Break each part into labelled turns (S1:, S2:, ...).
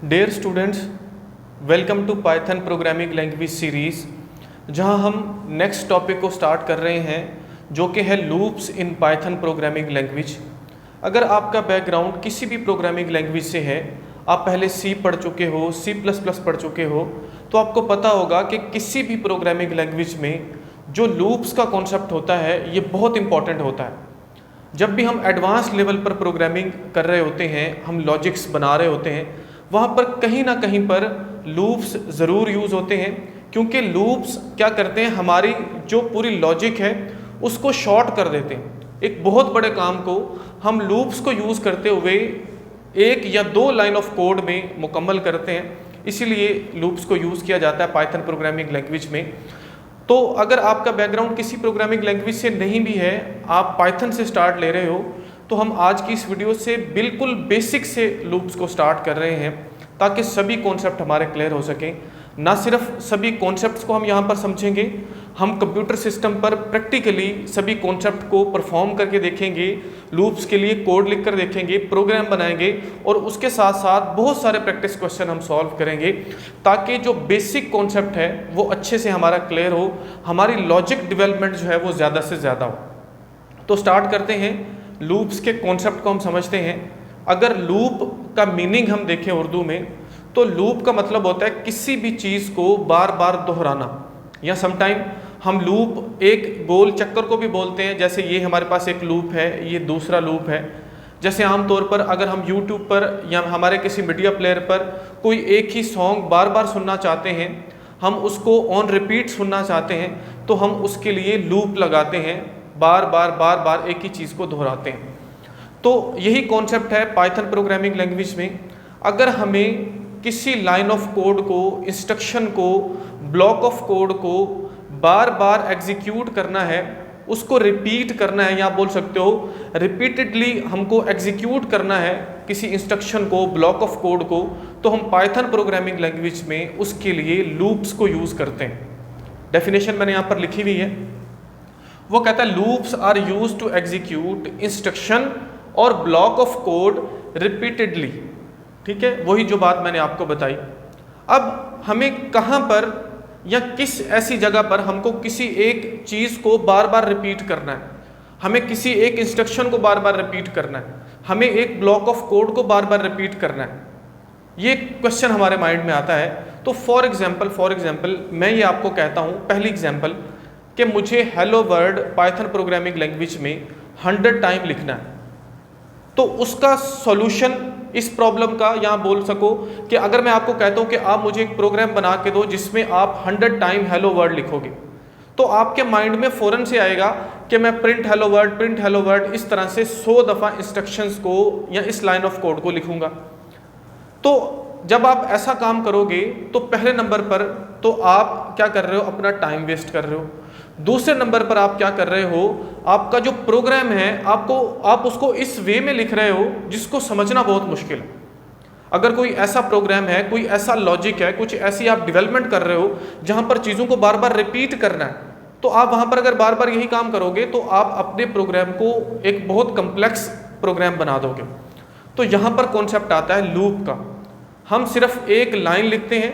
S1: Dear students, welcome to Python programming language series, जहां हम next topic को start कर रहे हैं जो कि है loops in Python programming language. अगर आपका बैकग्राउंड किसी भी प्रोग्रामिंग लैंग्वेज से है, आप पहले सी पढ़ चुके हो, C++ पढ़ चुके हो, तो आपको पता होगा कि किसी भी प्रोग्रामिंग लैंग्वेज में जो लूप्स का कॉन्सेप्ट होता है ये बहुत इंपॉर्टेंट होता है। जब भी हम एडवांस लेवल पर प्रोग्रामिंग कर रहे होते हैं, हम लॉजिक्स बना रहे होते हैं, वहाँ पर कहीं ना कहीं पर लूप्स ज़रूर यूज़ होते हैं, क्योंकि लूप्स क्या करते हैं, हमारी जो पूरी लॉजिक है उसको शॉर्ट कर देते हैं। एक बहुत बड़े काम को हम लूप्स को यूज़ करते हुए एक या दो लाइन ऑफ कोड में मुकम्मल करते हैं, इसीलिए लूप्स को यूज़ किया जाता है पाइथन प्रोग्रामिंग लैंग्वेज में। तो अगर आपका बैकग्राउंड किसी प्रोग्रामिंग लैंग्वेज से नहीं भी है, आप पाइथन से स्टार्ट ले रहे हो, तो हम आज की इस वीडियो से बिल्कुल बेसिक से लूप्स को स्टार्ट कर रहे हैं ताकि सभी कॉन्सेप्ट हमारे क्लियर हो सकें। ना सिर्फ सभी कॉन्सेप्ट्स को हम यहाँ पर समझेंगे, हम कंप्यूटर सिस्टम पर प्रैक्टिकली सभी कॉन्सेप्ट को परफॉर्म करके देखेंगे, लूप्स के लिए कोड लिख कर देखेंगे, प्रोग्राम बनाएंगे और उसके साथ साथ बहुत सारे प्रैक्टिस क्वेश्चन हम सॉल्व करेंगे ताकि जो बेसिक कॉन्सेप्ट है वो अच्छे से हमारा क्लियर हो, हमारी लॉजिक डेवलपमेंट जो है वो ज़्यादा से ज़्यादा हो। तो स्टार्ट करते हैं, लूप्स के कॉन्सेप्ट को हम समझते हैं। अगर लूप का मीनिंग हम देखें उर्दू में, तो लूप का मतलब होता है किसी भी चीज़ को बार बार दोहराना, या समटाइम हम लूप एक गोल चक्कर को भी बोलते हैं। जैसे ये हमारे पास एक लूप है, ये दूसरा लूप है। जैसे आमतौर पर अगर हम YouTube पर या हमारे किसी मीडिया प्लेयर पर कोई एक ही सॉन्ग बार बार सुनना चाहते हैं, हम उसको ऑन रिपीट सुनना चाहते हैं, तो हम उसके लिए लूप लगाते हैं, बार बार एक ही चीज़ को दोहराते हैं। तो यही कॉन्सेप्ट है पाइथन प्रोग्रामिंग लैंग्वेज में। अगर हमें किसी लाइन ऑफ कोड को, इंस्ट्रक्शन को, ब्लॉक ऑफ कोड को बार बार एग्जीक्यूट करना है, उसको रिपीट करना है, या बोल सकते हो रिपीटेडली हमको एग्जीक्यूट करना है किसी इंस्ट्रक्शन को, ब्लॉक ऑफ कोड को, तो हम पाइथन प्रोग्रामिंग लैंग्वेज में उसके लिए लूप्स को यूज़ करते हैं। डेफिनेशन मैंने यहाँ पर लिखी हुई है, वो कहता है loops are used to execute instruction और ब्लॉक ऑफ कोड रिपीटेडली। ठीक है, वही जो बात मैंने आपको बताई। अब हमें कहाँ पर या किस ऐसी जगह पर हमको किसी एक चीज़ को बार बार रिपीट करना है, हमें किसी एक इंस्ट्रक्शन को बार बार रिपीट करना है, हमें एक ब्लॉक ऑफ कोड को बार बार रिपीट करना है, ये क्वेश्चन हमारे माइंड में आता है। तो फॉर एग्जाम्पल मैं ये आपको कहता हूँ, पहली एग्जाम्पल, कि मुझे hello world Python programming language में 100 टाइम लिखना है। तो उसका सॉल्यूशन इस प्रॉब्लम का, यहाँ बोल सको कि अगर मैं आपको कहता हूँ कि आप मुझे एक प्रोग्राम बना के दो जिसमें आप 100 टाइम हेलो वर्ल्ड लिखोगे, तो आपके माइंड में फ़ौरन से आएगा कि मैं प्रिंट हेलो वर्ल्ड इस तरह से 100 दफ़ा इंस्ट्रक्शंस को या इस लाइन ऑफ कोड को लिखूंगा। तो जब आप ऐसा काम करोगे तो पहले नंबर पर तो आप क्या कर रहे हो, अपना टाइम वेस्ट कर रहे हो। दूसरे नंबर पर आप क्या कर रहे हो, आपका जो प्रोग्राम है आप उसको इस वे में लिख रहे हो जिसको समझना बहुत मुश्किल है। अगर कोई ऐसा प्रोग्राम है, कोई ऐसा लॉजिक है, कुछ ऐसी आप डेवलपमेंट कर रहे हो जहां पर चीज़ों को बार बार रिपीट करना है, तो आप वहां पर अगर बार बार यही काम करोगे तो आप अपने प्रोग्राम को एक बहुत कम्प्लेक्स प्रोग्राम बना दोगे। तो यहाँ पर कॉन्सेप्ट आता है लूप का। हम सिर्फ एक लाइन लिखते हैं,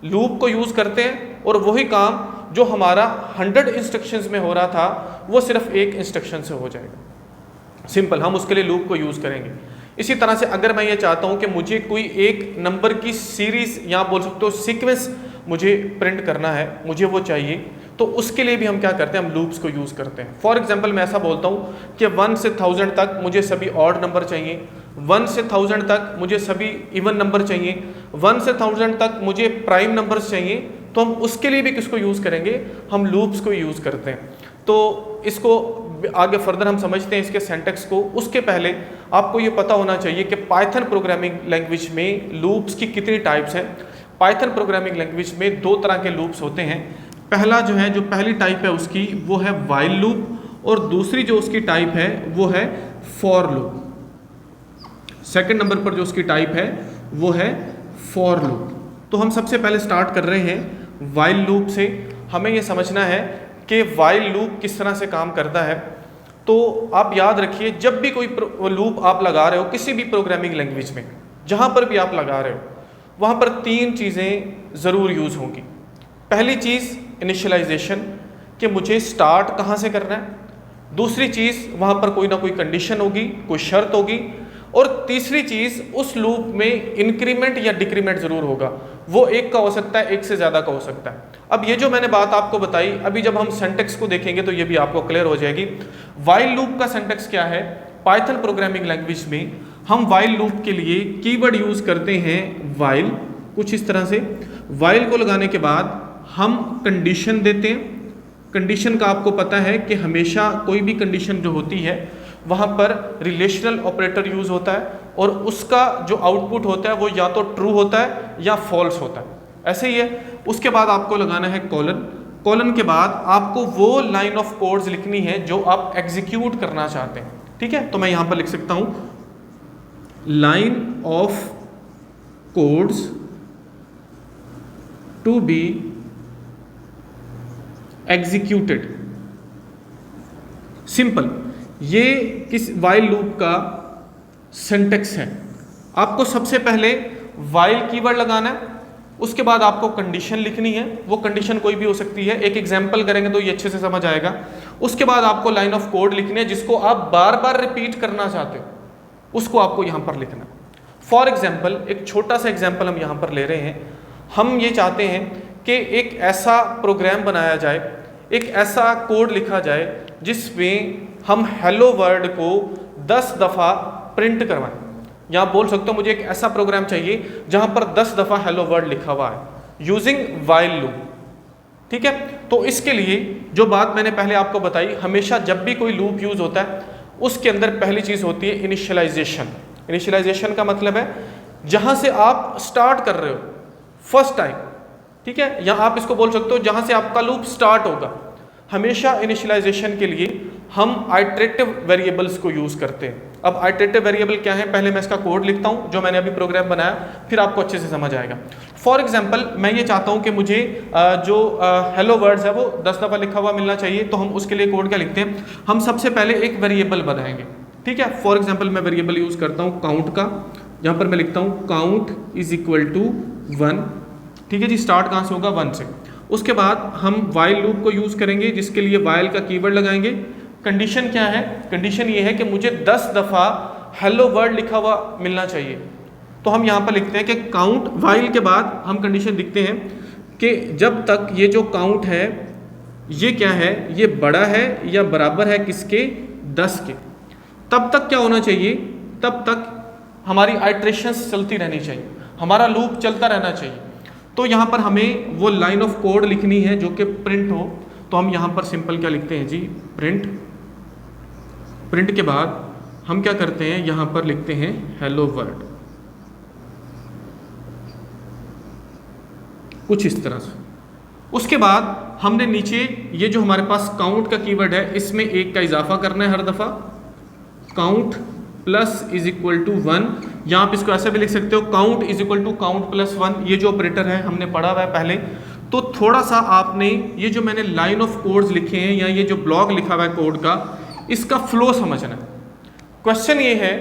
S1: लूप को यूज़ करते हैं, और वही काम जो हमारा 100 इंस्ट्रक्शंस में हो रहा था वो सिर्फ एक इंस्ट्रक्शन से हो जाएगा। सिंपल, हम उसके लिए लूप को यूज़ करेंगे। इसी तरह से अगर मैं ये चाहता हूँ कि मुझे कोई एक नंबर की सीरीज़, या बोल सकते हो सीक्वेंस मुझे प्रिंट करना है, मुझे वो चाहिए, तो उसके लिए भी हम क्या करते हैं, हम लूप्स को यूज़ करते हैं। फॉर एग्जाम्पल मैं ऐसा बोलता हूँ कि 1 से 1000 तक मुझे सभी ऑड नंबर चाहिए, 1 से 1000 तक मुझे सभी इवन नंबर चाहिए, 1 से 1000 तक मुझे प्राइम नंबर्स चाहिए, तो हम उसके लिए भी किसको यूज़ करेंगे, हम लूप्स को यूज़ करते हैं। तो इसको आगे फर्दर हम समझते हैं, इसके सिंटैक्स को। उसके पहले आपको ये पता होना चाहिए कि पाइथन प्रोग्रामिंग लैंग्वेज में लूप्स की कितनी टाइप्स हैं। पाइथन प्रोग्रामिंग लैंग्वेज में 2 तरह के लूप्स होते हैं। पहला जो पहली टाइप है उसकी, वो है वाइल लूप, और दूसरी जो उसकी टाइप है वो है फॉर लूप। सेकंड नंबर पर जो उसकी टाइप है वो है फॉर लूप। तो हम सबसे पहले स्टार्ट कर रहे हैं वाइल लूप से। हमें ये समझना है कि वाइल लूप किस तरह से काम करता है। तो आप याद रखिए, जब भी कोई लूप आप लगा रहे हो किसी भी प्रोग्रामिंग लैंग्वेज में, जहाँ पर भी आप लगा रहे हो, वहाँ पर 3 चीज़ें ज़रूर यूज़ होंगी। पहली चीज़ इनिशियलाइजेशन, कि मुझे स्टार्ट कहाँ से करना है। दूसरी चीज़ वहाँ पर कोई ना कोई कंडीशन होगी, कोई शर्त होगी। और तीसरी चीज़ उस लूप में इंक्रीमेंट या डिक्रीमेंट ज़रूर होगा, वो एक का हो सकता है, एक से ज़्यादा का हो सकता है। अब ये जो मैंने बात आपको बताई, अभी जब हम सिंटैक्स को देखेंगे तो ये भी आपको क्लियर हो जाएगी। व्हाइल लूप का सिंटैक्स क्या है? पाइथन प्रोग्रामिंग लैंग्वेज में हम व्हाइल लूप के लिए कीवर्ड यूज़ करते हैं व्हाइल, कुछ इस तरह से। व्हाइल को लगाने के बाद हम कंडीशन देते हैं। कंडीशन का आपको पता है कि हमेशा कोई भी कंडीशन जो होती है वहाँ पर रिलेशनल ऑपरेटर यूज़ होता है और उसका जो आउटपुट होता है वो या तो ट्रू होता है या फॉल्स होता है, ऐसे ही है। उसके बाद आपको लगाना है कॉलन। कॉलन के बाद आपको वो लाइन ऑफ कोड्स लिखनी है जो आप एग्जीक्यूट करना चाहते हैं, ठीक है। तो मैं यहाँ पर लिख सकता हूँ line of codes to be executed, simple. ये किस व्हाइल लूप का सिंटैक्स है। आपको सबसे पहले व्हाइल कीवर्ड लगाना है, उसके बाद आपको कंडीशन लिखनी है, वो कंडीशन कोई भी हो सकती है। एक एग्जांपल करेंगे तो ये अच्छे से समझ आएगा। उसके बाद आपको लाइन ऑफ कोड लिखनी है, जिसको आप बार बार रिपीट करना चाहते हो उसको आपको यहाँ पर लिखना। फॉर एग्जाम्पल, एक छोटा सा एग्जाम्पल हम यहाँ पर ले रहे हैं। हम ये चाहते हैं कि एक ऐसा प्रोग्राम बनाया जाए, एक ऐसा कोड लिखा जाए जिसमें हम हेलो वर्ड को 10 दफ़ा प्रिंट करवाएं। या आप बोल सकते हो मुझे एक ऐसा प्रोग्राम चाहिए जहां पर 10 दफ़ा हेलो वर्ड लिखा हुआ है यूजिंग व्हाइल लूप, ठीक है। तो इसके लिए जो बात मैंने पहले आपको बताई, हमेशा जब भी कोई लूप यूज होता है उसके अंदर पहली चीज़ होती है इनिशियलाइजेशन। इनिशियलाइजेशन का मतलब है जहां से आप स्टार्ट कर रहे हो फर्स्ट टाइम, ठीक है। या आप इसको बोल सकते हो जहां से आपका लूप स्टार्ट होगा। हमेशा इनिशियलाइजेशन के लिए हम आइटरेटिव वेरिएबल्स को यूज़ करते हैं। अब आइटरेटिव वेरिएबल क्या है, पहले मैं इसका कोड लिखता हूं जो मैंने अभी प्रोग्राम बनाया, फिर आपको अच्छे से समझ आएगा। फॉर एग्जांपल, मैं ये चाहता हूं कि मुझे जो हेलो वर्ड्स है वो 10 दफ़ा लिखा हुआ मिलना चाहिए। तो हम उसके लिए कोड क्या लिखते हैं, हम सबसे पहले एक वेरिएबल बनाएंगे, ठीक है। फॉर एग्जाम्पल, मैं वेरिएबल यूज़ करता हूँ काउंट का। यहाँ पर मैं लिखता हूँ काउंट इज इक्वल टू 1, ठीक है जी। स्टार्ट कहाँ से होगा, 1 से। उसके बाद हम व्हाइल लूप को यूज़ करेंगे, जिसके लिए व्हाइल का कीवर्ड लगाएंगे। कंडीशन क्या है, कंडीशन ये है कि मुझे 10 दफ़ा हेलो वर्ड लिखा हुआ मिलना चाहिए। तो हम यहाँ पर लिखते हैं कि काउंट, व्हाइल के बाद हम कंडीशन लिखते हैं कि जब तक ये जो काउंट है ये क्या है, ये बड़ा है या बराबर है किसके, 10 के, तब तक क्या होना चाहिए, तब तक हमारी आइट्रेशंस चलती रहनी चाहिए, हमारा लूप चलता रहना चाहिए। तो यहाँ पर हमें वो लाइन ऑफ कोड लिखनी है जो कि प्रिंट हो। तो हम यहाँ पर सिंपल क्या लिखते हैं जी, प्रिंट। प्रिंट के बाद हम क्या करते हैं, यहाँ पर लिखते हैं हेलो वर्ड, कुछ इस तरह से। उसके बाद हमने नीचे ये जो हमारे पास काउंट का कीवर्ड है, इसमें 1 का इजाफा करना है हर दफ़ा। Count plus is equal to 1, या आप इसको ऐसे भी लिख सकते हो count is equal to count plus 1। ये जो ऑपरेटर है हमने पढ़ा हुआ है पहले। तो थोड़ा सा आपने ये जो मैंने लाइन ऑफ कोड्स लिखे हैं या ये जो ब्लॉक लिखा हुआ है कोड का, इसका फ्लो समझना है। क्वेश्चन ये है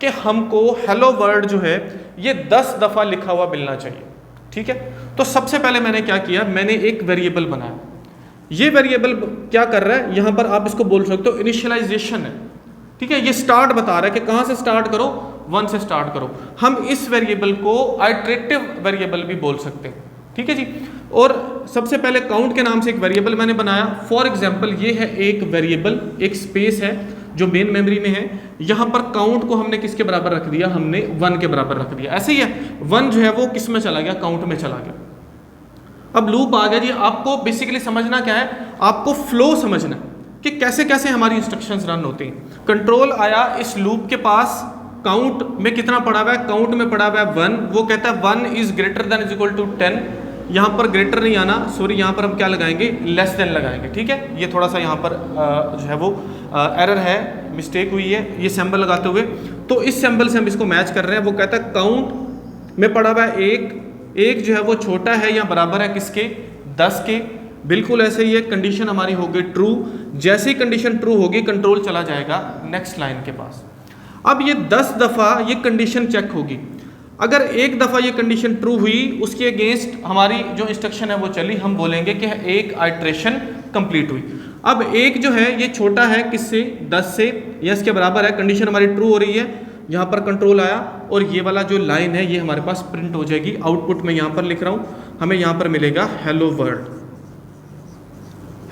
S1: कि हमको हेलो वर्ड जो है ये 10 दफ़ा लिखा हुआ मिलना चाहिए, ठीक है। तो सबसे पहले मैंने क्या किया, मैंने एक वेरिएबल बनाया। ये वेरिएबल क्या कर रहा है, यहाँ पर आप इसको बोल सकते हो इनिशियलाइजेशन है, ठीक है। ये स्टार्ट बता रहा है कि कहाँ से स्टार्ट करो, 1 से स्टार्ट करो। हम इस वेरिएबल को आइटरेटिव वेरिएबल भी बोल सकते हैं, ठीक है जी। और सबसे पहले काउंट के नाम से एक वेरिएबल मैंने बनाया। फॉर एग्जांपल, ये है एक वेरिएबल, एक स्पेस है जो मेन मेमोरी में है। यहाँ पर काउंट को हमने किसके बराबर रख दिया, हमने 1 के बराबर रख दिया। ऐसे ही है, 1 जो है वो किस में चला गया, काउंट में चला गया। अब लूप आ गया जी। आपको बेसिकली समझना क्या है, आपको फ्लो समझना है कि कैसे कैसे हमारी इंस्ट्रक्शंस रन होती हैं। कंट्रोल आया इस लूप के पास, काउंट में कितना पड़ा हुआ है, काउंट में पड़ा हुआ है 1। वो कहता है 1 is greater than is equal to 10। यहाँ पर ग्रेटर नहीं आना, सॉरी, यहाँ पर हम क्या लगाएंगे, लेस देन लगाएंगे, ठीक है। ये थोड़ा सा यहाँ पर जो है वो एरर है, मिस्टेक हुई है ये सिंबल लगाते हुए। तो इस सिंबल से हम इसको मैच कर रहे हैं। वो कहता है काउंट में पड़ा हुआ है 1 जो है वो छोटा है या बराबर है किसके, 10 के। बिल्कुल ऐसे ही है, कंडीशन हमारी हो गई ट्रू। जैसे ही कंडीशन ट्रू होगी, कंट्रोल चला जाएगा नेक्स्ट लाइन के पास। अब ये 10 दफ़ा ये कंडीशन चेक होगी। अगर एक दफ़ा ये कंडीशन ट्रू हुई, उसके अगेंस्ट हमारी जो इंस्ट्रक्शन है वो चली, हम बोलेंगे कि एक आइट्रेशन कंप्लीट हुई। अब एक जो है ये छोटा है किससे, 10 से, या इसके बराबर है, कंडीशन हमारी ट्रू हो रही है, यहाँ पर कंट्रोल आया और ये वाला जो लाइन है ये हमारे पास प्रिंट हो जाएगी। आउटपुट में यहाँ पर लिख रहा हूँ, हमें यहाँ पर मिलेगा हेलो वर्ल्ड,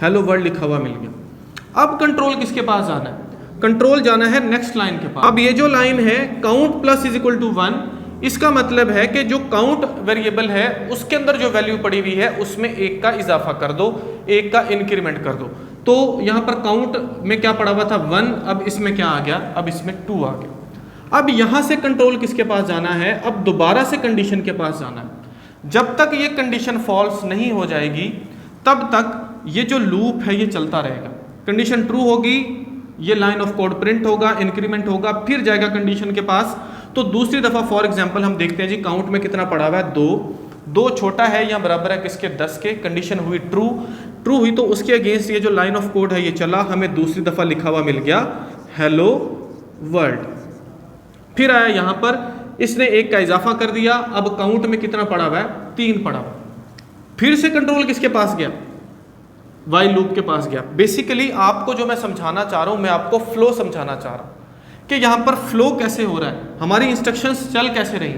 S1: हेलो वर्ल्ड लिखा हुआ मिल गया। अब कंट्रोल किसके पास जाना है, कंट्रोल जाना है नेक्स्ट लाइन के पास। अब ये जो लाइन है count plus is equal to 1, इसका मतलब है कि जो काउंट वेरिएबल है उसके अंदर जो वैल्यू पड़ी हुई है उसमें एक का इजाफा कर दो, एक का इंक्रीमेंट कर दो। तो यहाँ पर काउंट में क्या पड़ा हुआ था 1, अब इसमें क्या आ गया, अब इसमें 2 आ गया। अब यहाँ से कंट्रोल किसके पास जाना है, अब दोबारा से कंडीशन के पास जाना है। जब तक ये कंडीशन फॉल्स नहीं हो जाएगी तब तक ये जो लूप है ये चलता रहेगा। कंडीशन ट्रू होगी, ये लाइन ऑफ कोड प्रिंट होगा, इंक्रीमेंट होगा, फिर जाएगा कंडीशन के पास। तो दूसरी दफ़ा फॉर एग्जांपल हम देखते हैं जी, काउंट में कितना पड़ा हुआ है 2, 2 छोटा है या बराबर है किसके, 10 के। कंडीशन हुई ट्रू, ट्रू हुई तो उसके अगेंस्ट ये जो लाइन ऑफ कोड है ये चला, हमें दूसरी दफ़ा लिखा हुआ मिल गया हेलो वर्ल्ड। फिर आया यहाँ पर, इसने एक का इजाफा कर दिया, अब काउंट में कितना पड़ा हुआ है, 3 पड़ा हुआ। फिर से कंट्रोल किसके पास गया, वाइल लूप के पास गया। बेसिकली आपको जो मैं समझाना चाह रहा हूँ, मैं आपको फ्लो समझाना चाह रहा हूँ कि यहाँ पर फ्लो कैसे हो रहा है, हमारी इंस्ट्रक्शंस चल कैसे रही।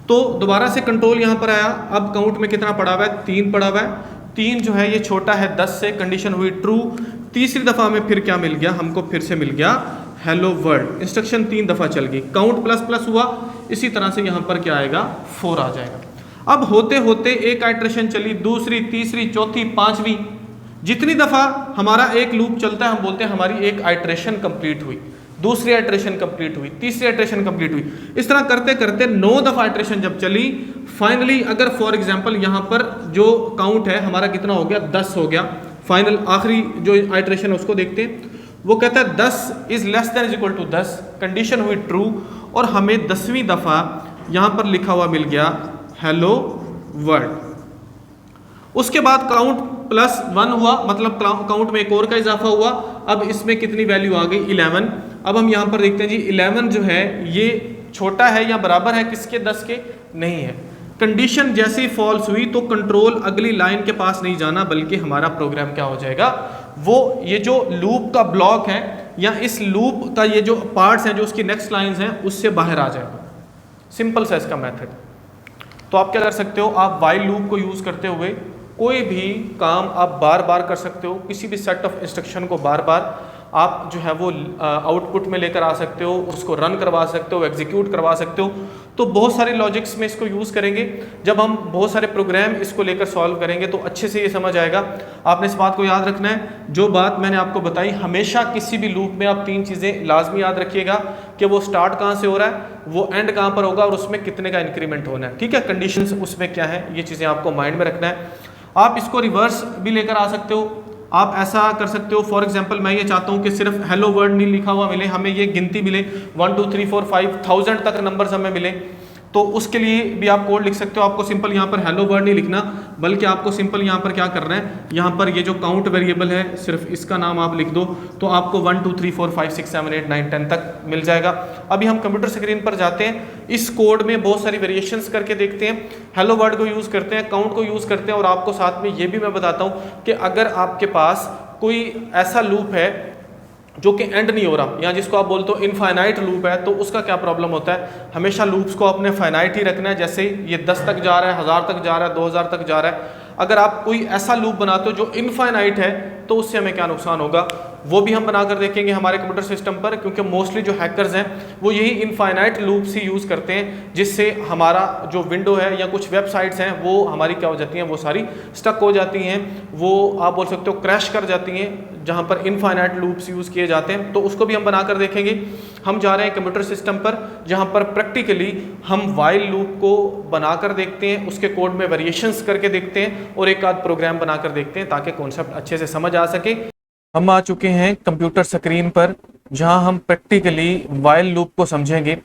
S1: तो दोबारा से कंट्रोल यहाँ पर आया, अब काउंट में कितना पड़ा हुआ है, 3 पड़ा हुआ है। 3 जो है ये छोटा है 10 से, कंडीशन हुई ट्रू। तीसरी दफ़ा में फिर क्या मिल गया हमको, फिर से मिल गया हेलो वर्ल्ड। इंस्ट्रक्शन 3 दफ़ा चल गई, काउंट प्लस प्लस हुआ, इसी तरह से यहाँ पर क्या आएगा, 4 आ जाएगा। अब होते होते एक आइट्रेशन चली, दूसरी, तीसरी, चौथी, 5वीं, जितनी दफ़ा हमारा एक लूप चलता है हम बोलते हैं हमारी एक आइट्रेशन कंप्लीट हुई, दूसरी आइट्रेशन कंप्लीट हुई, तीसरी आइट्रेशन कंप्लीट हुई। इस तरह करते करते 9 दफ़ा आइट्रेशन जब चली, फाइनली अगर फॉर एग्जांपल यहाँ पर जो काउंट है हमारा कितना हो गया, 10 हो गया। फाइनल आखिरी जो आइट्रेशन है उसको देखते हैं, वो कहता है 10 is less than is equal to 10, condition हुई ट्रू और हमें 10वीं दफ़ा यहाँ पर लिखा हुआ मिल गया हेलो वर्ल्ड। उसके बाद काउंट प्लस 1 हुआ, मतलब काउंट में एक और का इजाफा हुआ। अब इसमें कितनी वैल्यू आ गई, 11। अब हम यहाँ पर देखते हैं जी 11 जो है ये छोटा है या बराबर है किसके, 10 के, नहीं है। कंडीशन जैसे ही फॉल्स हुई तो कंट्रोल अगली लाइन के पास नहीं जाना, बल्कि हमारा प्रोग्राम क्या हो जाएगा, वो ये जो लूप का ब्लॉक है या इस लूप का ये जो पार्ट्स हैं जो उसकी नेक्स्ट लाइंस हैं उससे बाहर आ जाएगा। सिंपल सा इसका मेथड। तो आप क्या कर सकते हो, आप वाइल लूप को यूज़ करते हुए कोई भी काम आप बार बार कर सकते हो, किसी भी सेट ऑफ इंस्ट्रक्शन को बार बार आप जो है वो आउटपुट में लेकर आ सकते हो, उसको रन करवा सकते हो, एग्जीक्यूट करवा सकते हो। तो बहुत सारे लॉजिक्स में इसको यूज़ करेंगे। जब हम बहुत सारे प्रोग्राम इसको लेकर सॉल्व करेंगे तो अच्छे से ये समझ आएगा। आपने इस बात को याद रखना है, जो बात मैंने आपको बताई, हमेशा किसी भी लूप में आप 3 चीज़ें लाजमी याद रखिएगा कि वो स्टार्ट कहाँ से हो रहा है, वो एंड कहाँ पर होगा और उसमें कितने का इंक्रीमेंट होना है। ठीक है, कंडीशंस उसमें क्या है, ये चीज़ें आपको माइंड में रखना है। आप इसको रिवर्स भी लेकर आ सकते हो। आप ऐसा कर सकते हो, फॉर एग्जांपल मैं ये चाहता हूँ कि सिर्फ हेलो वर्ल्ड नहीं लिखा हुआ मिले, हमें ये गिनती मिले 1 2 3 4 5 1000 तक नंबर्स हमें मिले। तो उसके लिए भी आप कोड लिख सकते हो। आपको सिंपल यहाँ पर हेलो वर्ल्ड नहीं लिखना, बल्कि आपको सिंपल यहाँ पर क्या करना है, यहाँ पर ये जो काउंट वेरिएबल है सिर्फ इसका नाम आप लिख दो, तो आपको 1 2 3 4 5 6 7 8 9 10 तक मिल जाएगा। अभी हम कंप्यूटर स्क्रीन पर जाते हैं, इस कोड में बहुत सारी वेरिएशंस करके देखते हैं। हेलो वर्ल्ड को यूज़ करते हैं, काउंट को यूज़ करते हैं, और आपको साथ में ये भी मैं बताता हूँ कि अगर आपके पास कोई ऐसा लूप है जो कि एंड नहीं हो रहा, या जिसको आप बोलते हो इनफाइनाइट लूप है, तो उसका क्या प्रॉब्लम होता है। हमेशा लूप्स को अपने फाइनाइट ही रखना है। जैसे ये 10 तक जा रहा है, 1000 तक जा रहा है, 2000 तक जा रहा है। अगर आप कोई ऐसा लूप बनाते हो जो इनफाइनाइट है तो उससे हमें क्या नुकसान होगा, वो भी हम बनाकर देखेंगे हमारे कंप्यूटर सिस्टम पर, क्योंकि मोस्टली जो हैकर्स हैं वो यही इनफाइनाइट लूप्स ही यूज़ करते हैं, जिससे हमारा जो विंडो है या कुछ वेबसाइट्स हैं वो हमारी क्या हो जाती हैं, वो सारी स्टक हो जाती हैं, वो आप बोल सकते हो क्रैश कर जाती हैं, जहाँ पर इनफाइनाइट लूप्स यूज़ किए जाते हैं। तो उसको भी हम बनाकर देखेंगे। हम जा रहे हैं कंप्यूटर सिस्टम पर, जहाँ पर प्रैक्टिकली हम वाइल लूप को बनाकर देखते हैं, उसके कोड में वेरिएशंस करके देखते हैं, और एक आध प्रोग्राम बनाकर देखते हैं ताकि कॉन्सेप्ट अच्छे से समझ आ सके। हम आ चुके हैं कंप्यूटर स्क्रीन पर, जहां हम प्रैक्टिकली वाइल लूप को समझेंगे।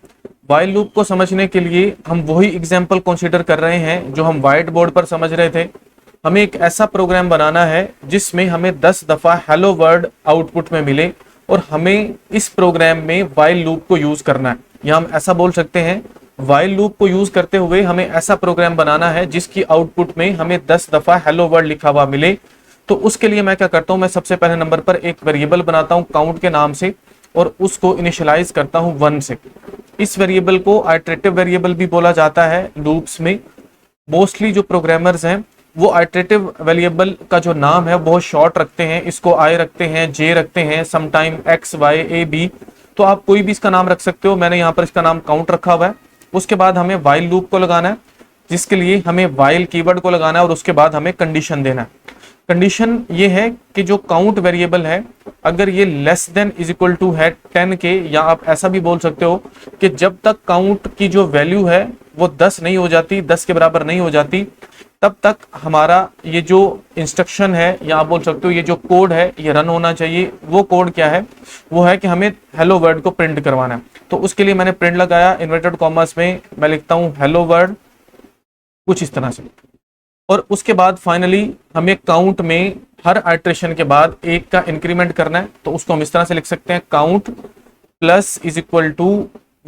S1: वाइल लूप को समझने के लिए हम वही एग्जांपल कंसीडर कर रहे हैं जो हम व्हाइट बोर्ड पर समझ रहे थे। हमें एक ऐसा प्रोग्राम बनाना है जिसमें हमें 10 दफ़ा हेलो वर्ल्ड आउटपुट में मिले, और हमें इस प्रोग्राम में वाइल लूप को यूज़ करना है। या हम ऐसा बोल सकते हैं वाइल लूप को यूज करते हुए हमें ऐसा प्रोग्राम बनाना है जिसकी आउटपुट में हमें 10 दफा हेलो वर्ल्ड लिखा हुआ मिले। तो उसके लिए मैं क्या करता हूं, मैं सबसे पहले नंबर पर एक वेरिएबल बनाता हूं काउंट के नाम से और उसको इनिशियलाइज करता हूं 1 से। इस वेरिएबल को आइटरेटिव वेरिएबल भी बोला जाता है लूप्स में। मोस्टली जो प्रोग्रामर्स हैं वो आइटरेटिव वेरिएबल का जो नाम है बहुत शॉर्ट रखते हैं, इसको आई रखते हैं, जे रखते हैं, sometime X Y A B, तो आप कोई भी इसका नाम रख सकते हो। मैंने यहाँ पर इसका नाम काउंट रखा हुआ है। उसके बाद हमें वाइल लूप को लगाना है, जिसके लिए हमें वाइल कीवर्ड को लगाना है और उसके बाद हमें कंडीशन देना है। कंडीशन ये है कि जो काउंट वेरिएबल है अगर ये less than is equal to है 10 के, या आप ऐसा भी बोल सकते हो कि जब तक काउंट की जो वैल्यू है वो 10 नहीं हो जाती, 10 के बराबर नहीं हो जाती, तब तक हमारा ये जो इंस्ट्रक्शन है या आप बोल सकते हो ये जो कोड है ये रन होना चाहिए। वो कोड क्या है, वो है कि हमें हेलो वर्ल्ड को प्रिंट करवाना है। तो उसके लिए मैंने प्रिंट लगाया इन्वर्टेड कॉमर्स में, मैं लिखता हूं हेलो वर्ल्ड कुछ इस तरह से। और उसके बाद फाइनली हमें काउंट में हर आइटरेशन के बाद एक का इंक्रीमेंट करना है, तो उसको हम इस तरह से लिख सकते हैं count plus is equal to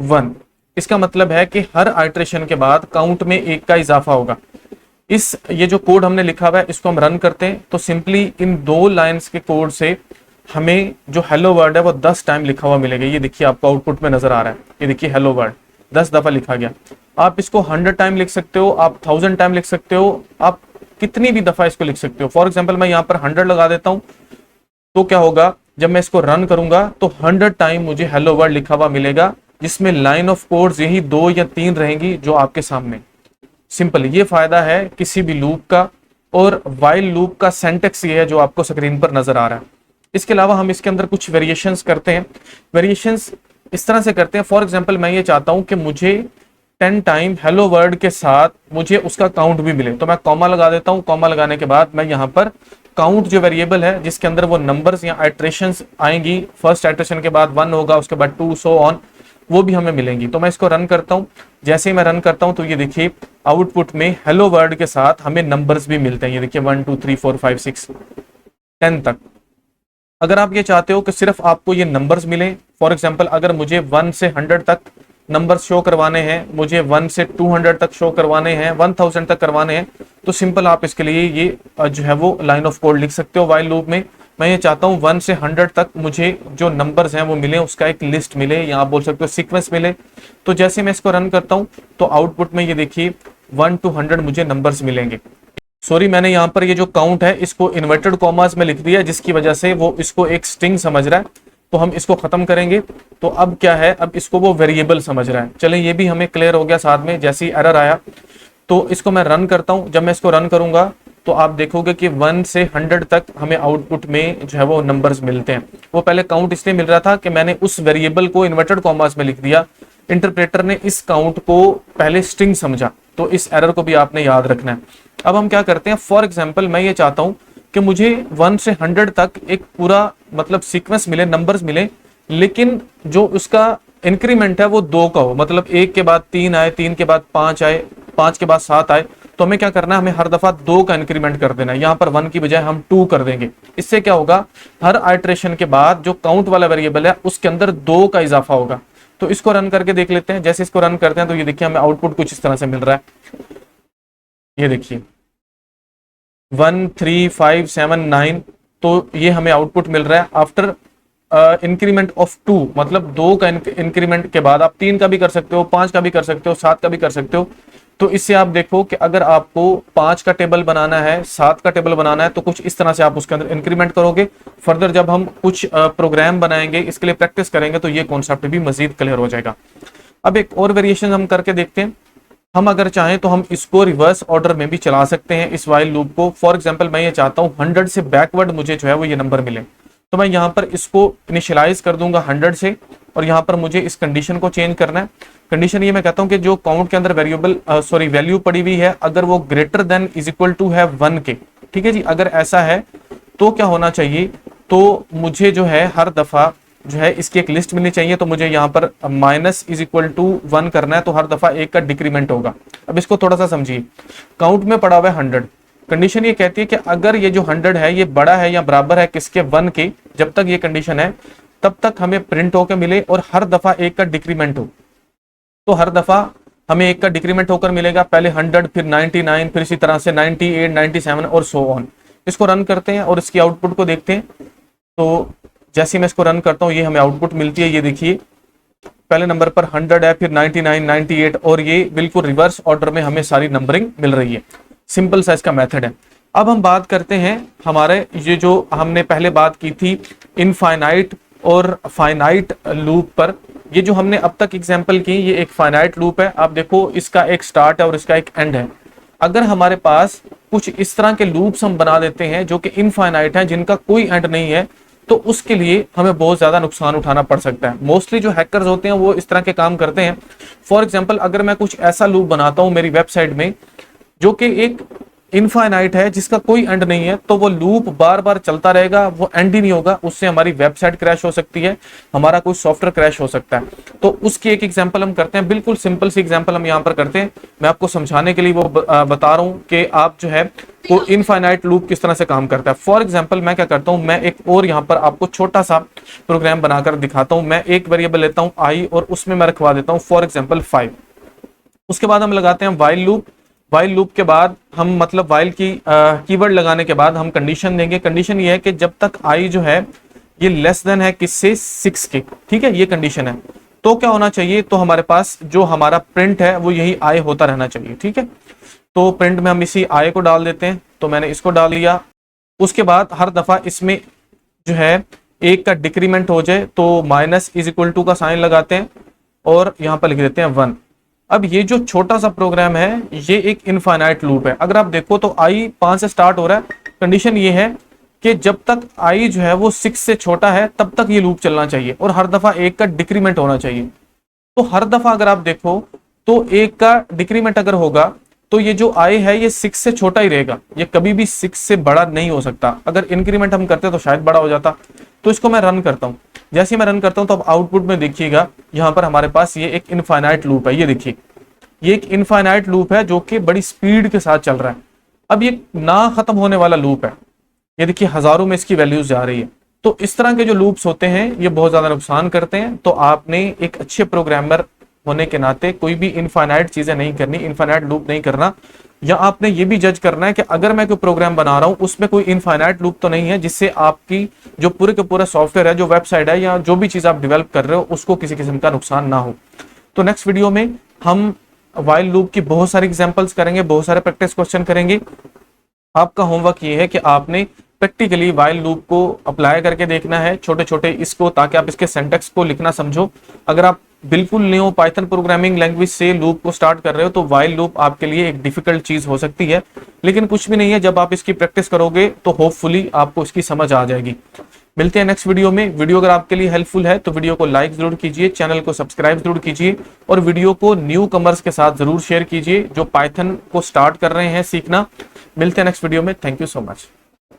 S1: 1। इसका मतलब है कि हर आइटरेशन के बाद काउंट में एक का इजाफा होगा। ये जो कोड हमने लिखा हुआ है इसको हम रन करते हैं तो सिंपली इन 2 लाइंस के कोड से हमें जो हेलो वर्ड है वो 10 टाइम लिखा हुआ मिलेगा। ये देखिए आपको आउटपुट में नजर आ रहा है, ये देखिए हेलो वर्ड 10 दफा लिखा गया। आप इसको 100 टाइम लिख सकते हो, आप 1000 टाइम लिख सकते हो, आप कितनी भी दफा इसको लिख सकते हो। फॉर एग्जाम्पल मैं यहाँ पर 100 लगा देता हूँ, तो क्या होगा जब मैं इसको रन करूंगा तो 100 टाइम मुझे हेलो वर्ड लिखा हुआ मिलेगा, जिसमें लाइन ऑफ कोड्स यही 2 या 3 रहेंगी जो आपके सामने। सिंपल ये फायदा है किसी भी लूप का। और वाइल लूप का सिंटैक्स ये है जो आपको स्क्रीन पर नजर आ रहा है। इसके अलावा हम इसके अंदर कुछ वेरिएशंस करते हैं। वेरिएशंस इस तरह से करते हैं, फॉर एग्जांपल मैं ये चाहता हूं कि मुझे 10 टाइम हेलो वर्ड के साथ मुझे उसका काउंट भी मिले, तो मैं कॉमा लगा देता हूं। कॉमा लगाने के बाद मैं यहाँ पर काउंट जो वेरिएबल है जिसके अंदर वो नंबर्स या आइटरेशंस आएंगी, फर्स्ट आइटरेशन के बाद 1 होगा, उसके बाद 2 सो ऑन, वो भी हमें मिलेंगी। तो मैं इसको रन करता हूं। जैसे ही मैं रन करता हूं तो ये देखिए आउटपुट में हेलो वर्ड के साथ हमें नंबर्स भी मिलते हैं। ये देखिए 1 2 3 4 5 6 10 तक। अगर आप ये चाहते हो कि सिर्फ आपको ये नंबर्स मिले, फॉर एग्जांपल अगर मुझे 1 से 100 तक नंबर्स शो करवाने हैं, मुझे 1 से 200 तक शो करवाने हैं, 1000 तक करवाने हैं, तो सिंपल आप इसके लिए ये जो है वो लाइन ऑफ कोड लिख सकते हो वाइल लूप में। मैं ये चाहता हूँ 1 से 100 तक मुझे जो नंबर्स हैं वो मिले, उसका एक लिस्ट मिले, या आप बोल सकते हो सीक्वेंस मिले। तो जैसे मैं इसको रन करता हूँ तो आउटपुट में ये देखिए 1 to 100 मुझे नंबर्स मिलेंगे। सॉरी, मैंने यहाँ पर ये जो काउंट है इसको इन्वर्टेड कॉमास में लिख दिया, जिसकी वजह से वो इसको एक स्ट्रिंग समझ रहा है। तो हम इसको खत्म करेंगे। तो अब क्या है, अब इसको वो वेरिएबल समझ रहा है। चलें ये भी हमें क्लियर हो गया साथ में। जैसे ही एरर आया तो इसको मैं रन करता हूँ। जब मैं इसको रन करूंगा तो आप देखोगे कि 1 से 100 तक हमें आउटपुट में जो है वो नंबर्स मिलते हैं। वो पहले काउंट इसलिए मिल रहा था कि मैंने उस वेरिएबल को इन्वर्टेड कॉमास में लिख दिया। इंटरप्रेटर ने इस काउंट को पहले स्ट्रिंग समझा, तो इस एरर को भी आपने याद रखना है। अब हम क्या करते हैं, फॉर एग्जाम्पल मैं ये चाहता हूं कि मुझे 1 से 100 तक एक पूरा मतलब सीक्वेंस मिले, नंबर्स मिले, लेकिन जो उसका इंक्रीमेंट है वो 2 का हो, मतलब 1 के बाद 3 आए, 3 के बाद 5 आए, 5 के बाद 7 आए। तो हमें क्या करना है, हमें हर दफा 2 का इंक्रीमेंट कर देना है। यहाँ पर 1 की बजाय हम 2 कर देंगे। इससे क्या होगा, हर आइटरेशन के बाद जो काउंट वाला वेरिएबल है उसके अंदर 2 का इजाफा होगा। तो इसको रन करके देख लेते हैं। जैसे इसको रन करते हैं तो ये देखिए हमें आउटपुट कुछ इस तरह से मिल रहा है। ये देखिए 1 3 5 7 9, तो ये हमें आउटपुट मिल रहा है आफ्टर इंक्रीमेंट ऑफ 2, मतलब 2 का इंक्रीमेंट के बाद। आप 3 का भी कर सकते हो, 5 का भी कर सकते हो, 7 का भी कर सकते हो। तो इससे आप देखो कि अगर आपको 5 का टेबल बनाना है, 7 का टेबल बनाना है, तो कुछ इस तरह से आप उसके अंदर इंक्रीमेंट करोगे। फर्दर जब हम कुछ प्रोग्राम बनाएंगे, इसके लिए प्रैक्टिस करेंगे, तो ये कॉन्सेप्ट भी मजीद क्लियर हो जाएगा। अब एक और वेरिएशन हम करके देखते हैं। हम अगर चाहें तो हम इसको रिवर्स ऑर्डर में भी चला सकते हैं इस वाइल लूप को। फॉर एग्जांपल मैं ये चाहता हूं 100 से बैकवर्ड मुझे जो है वो ये नंबर मिले, तो मैं यहाँ पर इसको इनिशियलाइज कर दूंगा 100 से, और यहाँ पर मुझे इस कंडीशन को चेंज करना है। कंडीशन ये मैं कहता हूं कि जो काउंट के अंदर वैल्यू पड़ी हुई है, अगर वो greater than is equal to है 1 के, ठीक है जी। अगर ऐसा है तो क्या होना चाहिए, तो मुझे जो है हर दफा जो है इसकी एक लिस्ट मिलनी चाहिए। तो मुझे यहाँ पर माइनस इज इक्वल टू 1 करना है, तो हर दफा 1 का डिक्रीमेंट होगा। अब इसको थोड़ा सा समझिए। काउंट में पड़ा हुआ है 100, कंडीशन ये कहती है कि अगर ये जो 100 है ये बड़ा है या बराबर है किसके, 1 के, जब तक ये कंडीशन है तब तक हमें प्रिंट होकर मिले और हर दफा 1 का डिक्रीमेंट हो। तो हर दफा हमें एक का डिक्रीमेंट होकर मिलेगा, पहले 100 फिर 99 फिर इसी तरह से 98 97 और सो ऑन। इसको रन करते हैं और इसकी आउटपुट को देखते हैं। तो जैसे मैं इसको रन करता हूँ ये हमें आउटपुट मिलती है, ये देखिए पहले नंबर पर 100 है, फिर 99 98 और ये बिल्कुल रिवर्स ऑर्डर में हमें सारी नंबरिंग मिल रही है। सिंपल सा इसका मेथड है। अब हम बात करते हैं हमारे ये जो हमने पहले बात की थी इनफाइनाइट और फाइनाइट लूप पर। ये जो हमने अब तक एग्जांपल की ये एक फाइनाइट लूप है। आप देखो इसका एक स्टार्ट है और इसका एक एंड है। अगर हमारे पास कुछ इस तरह के लूप्स हम बना देते हैं जो कि इनफाइनाइट हैं, जिनका कोई एंड नहीं है, तो उसके लिए हमें बहुत ज्यादा नुकसान उठाना पड़ सकता है। मोस्टली जो हैकर्स होते हैं वो इस तरह के काम करते हैं। फॉर एग्जांपल अगर मैं कुछ ऐसा लूप बनाता हूं मेरी वेबसाइट में जो कि एक इनफाइनाइट है, जिसका कोई एंड नहीं है, तो वो लूप बार बार चलता रहेगा, वो एंड ही नहीं होगा। उससे हमारी वेबसाइट क्रैश हो सकती है, हमारा कोई सॉफ्टवेयर क्रैश हो सकता है। तो उसकी एक एग्जांपल हम करते हैं, बिल्कुल सिंपल सी एग्जांपल हम यहाँ पर करते हैं। मैं आपको समझाने के लिए वो बता रहा हूँ कि आप जो है वो इनफाइनाइट लूप किस तरह से काम करता है। फॉर एग्जाम्पल मैं क्या करता हूँ, मैं एक और यहाँ पर आपको छोटा सा प्रोग्राम बनाकर दिखाता हूँ। मैं एक वेरिएबल लेता हूँ आई और उसमें मैं रखवा देता हूँ फॉर एग्जाम्पल 5। उसके बाद हम लगाते हैं वाइल लूप। वाइल लूप के बाद हम मतलब वाइल की कीवर्ड लगाने के बाद हम कंडीशन देंगे। कंडीशन ये है कि जब तक आई जो है ये लेस देन है किससे, 6 के, ठीक है, ये कंडीशन है। तो क्या होना चाहिए, तो हमारे पास जो हमारा प्रिंट है वो यही आई होता रहना चाहिए, ठीक है। तो प्रिंट में हम इसी आई को डाल देते हैं। तो मैंने इसको डाल लिया। उसके बाद हर दफा इसमें जो है एक का डिक्रीमेंट हो जाए तो माइनस इज इक्वल टू का साइन लगाते हैं और यहाँ पर लिख देते हैं 1। अब ये जो छोटा सा प्रोग्राम है ये एक इनफाइनाइट लूप है। अगर आप देखो तो आई 5 से स्टार्ट हो रहा है। कंडीशन ये है कि जब तक आई जो है वो 6 से छोटा है तब तक ये लूप चलना चाहिए और हर दफा एक का डिक्रीमेंट होना चाहिए। तो हर दफा अगर आप देखो तो एक का डिक्रीमेंट अगर होगा तो ये जो आई है ये 6 से छोटा ही रहेगा, ये कभी भी 6 से बड़ा नहीं हो सकता। अगर इंक्रीमेंट हम करते तो शायद बड़ा हो जाता। तो इसको मैं रन करता हूँ। जैसे ही मैं रन करता हूं तो अब आउटपुट में देखिएगा यहाँ पर हमारे पास ये एक इनफाइनाइट लूप है। ये देखिए ये एक इनफाइनाइट लूप है जो कि बड़ी स्पीड के साथ चल रहा है। अब ये ना खत्म होने वाला लूप है। ये देखिए हजारों में इसकी वैल्यूज जा रही है। तो इस तरह के जो लूप्स होते हैं ये बहुत ज्यादा नुकसान करते हैं। तो आपने एक अच्छे प्रोग्रामर होने के नाते कोई भी इनफाइनाइट चीजें नहीं करनी, इनफाइनाइट लूप नहीं करना। या आपने ये भी जज करना है कि अगर मैं कोई प्रोग्राम बना रहा हूं उसमें कोई इनफाइनाइट लूप तो नहीं है जिससे आपकी जो पूरे के पूरा सॉफ्टवेयर है, जो वेबसाइट है या जो भी चीज आप डेवलप कर रहे हो उसको किसी किस्म का नुकसान ना हो। तो नेक्स्ट वीडियो में हम व्हाइल लूप की बहुत सारी एग्जांपल्स करेंगे, बहुत सारे प्रैक्टिस क्वेश्चन करेंगे। आपका होमवर्क ये है कि आपने प्रैक्टिकली व्हाइल लूप को अप्लाई करके देखना है छोटे छोटे इसको, ताकि आप इसके सिंटैक्स को लिखना समझो। अगर आप बिल्कुल न्यू पाइथन प्रोग्रामिंग लैंग्वेज से लूप को स्टार्ट कर रहे हो तो व्हाइल लूप आपके लिए एक डिफिकल्ट चीज हो सकती है, लेकिन कुछ भी नहीं है। जब आप इसकी प्रैक्टिस करोगे तो होपफुली आपको इसकी समझ आ जाएगी। मिलते हैं नेक्स्ट वीडियो में। वीडियो अगर आपके लिए हेल्पफुल है तो वीडियो को लाइक जरूर कीजिए, चैनल को सब्सक्राइब जरूर कीजिए और वीडियो को न्यू कमर्स के साथ जरूर शेयर कीजिए जो पाइथन को स्टार्ट कर रहे हैं सीखना। मिलते हैं नेक्स्ट वीडियो में। Thank you so much.